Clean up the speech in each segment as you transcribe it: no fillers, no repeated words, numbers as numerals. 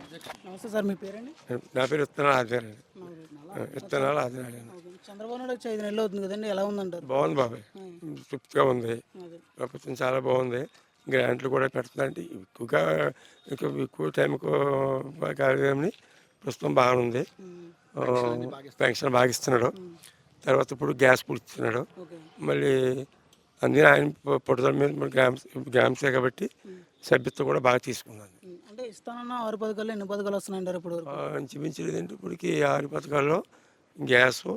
నమస్తే సార్, మీ పేరండి? నా పేరు విత్తనాలు ఆదినారాయణ. అచ్చా. విత్తనాలు ఆదినారాయణ. ఓకే. చంద్రబాబు నాయుడు వచ్చి 5 నెలలు అవుతుంది కదండి, ఎలా ఉందంటారు? బాగుంది బాబాయ్, తృప్తిగా ఉంది. అదే. ప్రభుత్వం చాలా బాగుంది. గ్రాంట్లు కూడా పెడుతుందంటే ఎక్కువ టైంకు కాలేదని ప్రస్తుతం బాగానే ఉంది. ఆ, పెన్షన్ బాగా ఇస్తున్నాడు. తర్వాత ఇప్పుడు గ్యాస్ కూడా ఇస్తున్నాడు. ఓకే. మళ్ళీ అన్నీ ఆయన పట్టుదల మీద మన గ్రామ్సే కాబట్టి సభ్యత్వం కూడా బాగా తీసుకున్నాను. అంటే ఇస్తానన్న 6 పథకాలు ఎన్ని పథకాలు వస్తున్నాయంటారు ఇప్పుడు వరకు? ఇంచుమించు లేదంటే ఇప్పటికి 6 పథకాల్లో గ్యాసు,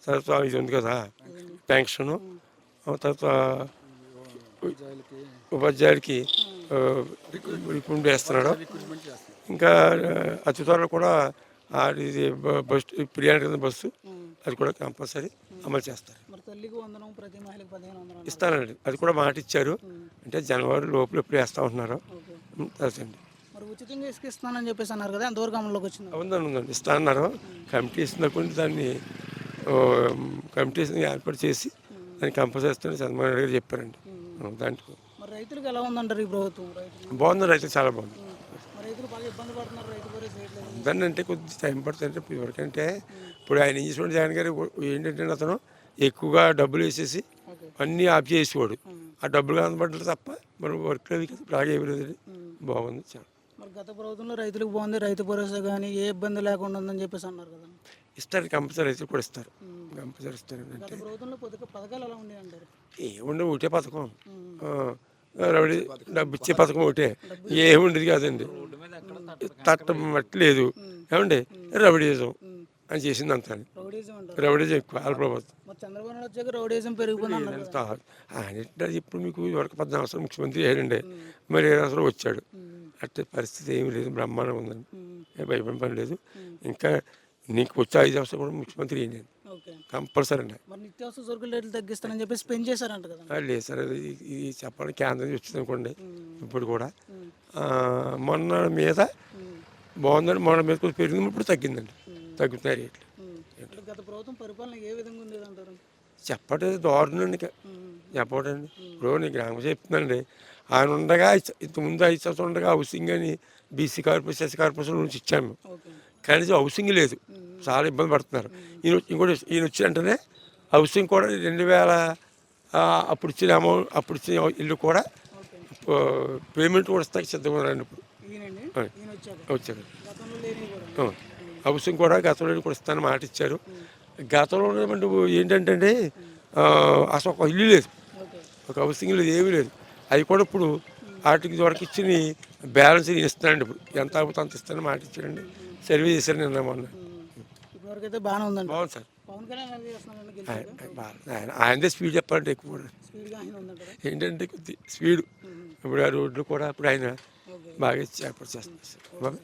తర్వాత ఇది ఉంది కదా పెన్షను, తర్వాత ఉపాధ్యాయులకి రిక్రూట్మెంట్ వేస్తున్నాడు. ఇంకా అతి త్వరలో కూడా ఇది బస్ ప్రియాణ కింద బస్సు అది కూడా కంపల్సరీ అమలు చేస్తారు. మరి తల్లికి వందనం, ప్రతి మహిళకి 1500 ఇస్తానండి, అది కూడా మాట ఇచ్చారు. అంటే జనవరి లోపల ఎప్పుడు వేస్తూ ఉంటున్నారు. తెలుసండి. మరి ఉచితంగా ఇసుక ఇస్తానని చెప్పేసి అన్నారు కదా, ఎంతవరకు అమల్లోకి వచ్చింది? ఉందండి, ఇస్తా అన్నారు. కమిటీ ఇస్తున్నప్పుడు దాన్ని కమిటీని ఏర్పాటు చేసి దాన్ని కంపల్సరీ ఇస్తానని చంద్రబాబు నాయుడు గారు చెప్పారండి. దాంట్లో మరి రైతులకు ఎలా ఉందంటారు ఈ ప్రభుత్వం? బాగుంది, రైతు చాలా బాగుంది. మరి రైతులు బాగా ఇబ్బంది పడుతున్నారు, రైతు భరోసా వేయట్లేదు. దాన్ని అంటే కొద్దిగా టైం పడుతుంది. ఎవరికంటే ఇప్పుడు ఆయన ఏం చేసేవాడు జగన్ గారు ఏంటంటే అతను ఎక్కువగా డబ్బులు వేసేసి అన్నీ ఆఫ్ చేసేవాడు. ఆ డబ్బులు కనబడ్డారు తప్ప మరి వర్క్ బాగా ఏమి బాగుంది చాలా. మరి గత ప్రభుత్వంలో రైతులకు బాగుంది, రైతు భరోసా కానీ ఏ ఇబ్బంది లేకుండా ఉందని చెప్పేసి అన్నారు కదా. ఇస్తారు, కంపల్సరీ రైతులు కూడా ఇస్తారు, కంపల్సరీ ఇస్తారు. గత ప్రభుత్వంలో పథకాలు ఎలా ఉండేవి అంటారు? ఏముండే ఒకటే పథకం, రౌడీ డబ్బు ఇచ్చే పథకం ఒకటే, ఏముండేది కాదండి. తట్టం మట్లేదు ఏమండి, రౌడీజం అని చేసింది అంతా. రౌడీజం ఎక్కువ వాళ్ళ ప్రభుత్వం. చంద్రబాబు నాయుడు వచ్చాక రౌడీజం పెరిగిపోయింది. ఆయన ఇప్పుడు మీకు వరకు 14 సంవత్సరాలు ముఖ్యమంత్రి అయ్యాడండి, మరి అసలు వచ్చాడు. అట్టే పరిస్థితి ఏమి లేదు, బ్రహ్మాండంగా ఉందండి, భయపడిన పని లేదు. ఇంకా నీకు వచ్చే 5 సంవత్సరాలు కూడా ముఖ్యమంత్రి అయ్యింది కంపల్సరీ అండి. నిత్యావసర సరుకుల రేట్లు తగ్గిస్తానని చెప్పేసి పెంచేశారంట కదా. లేదు సార్, ఇది చెప్పాలి కేంద్రం వచ్చింది అనుకోండి. ఇప్పుడు కూడా మొన్న మీద బాగుందండి, మొన్న మీద కొంచెం పెరిగింది, ఇప్పుడు తగ్గిందండి, తగ్గుతున్నాయి రేట్లు. గత ప్రభుత్వం పరిపాలన ఏ విధంగా ఉండేది అంటారు? చెప్పటది దారుణం అండి, చెప్పటండి. ఇప్పుడు నేను గ్రామం చెప్తున్నానండి, ఆయన ఉండగా ఇంతకుముందు 5 సంవత్సరాలు ఉండగా హౌసింగ్ అని బీసీ కార్పొరేషన్, ఎస్సీ కార్పొరేషన్ నుంచి ఇచ్చాము. కానీ హౌసింగ్ లేదు, చాలా ఇబ్బంది పడుతున్నారు. ఈయన వచ్చిన వెంటనే హౌసింగ్ కూడా 2000 అప్పుడు ఇచ్చిన అమౌంట్, అప్పుడు ఇచ్చిన ఇల్లు కూడా పేమెంట్ కూడా ఇస్తాకి సిద్ధంగా ఉన్నారండి. ఇప్పుడు వచ్చారు హౌసింగ్ కూడా గతంలో కూడా ఇస్తానని మాట ఇచ్చారు. గతంలో ఏంటంటే అసలు ఒక ఇల్లు లేదు, ఒక హౌసింగ్ లేదు, ఏమీ లేదు. అవి కూడా ఇప్పుడు వాటికి వరకు ఇచ్చిన బ్యాలెన్స్ ఇస్తానండి. ఇప్పుడు ఎంత అవుతుంది అంత ఇస్తానని మాట ఇచ్చారండి, సర్వే చేశారు నిన్న మొన్న. బాగుంది సార్. ఆయనదే స్పీడ్ చెప్పాలంటే ఎక్కువ ఏంటంటే కొద్ది స్పీడ్. ఇప్పుడు ఆ రోడ్లు కూడా ఇప్పుడు ఆయన బాగా ఏర్పాటు చేస్తున్నారు సార్.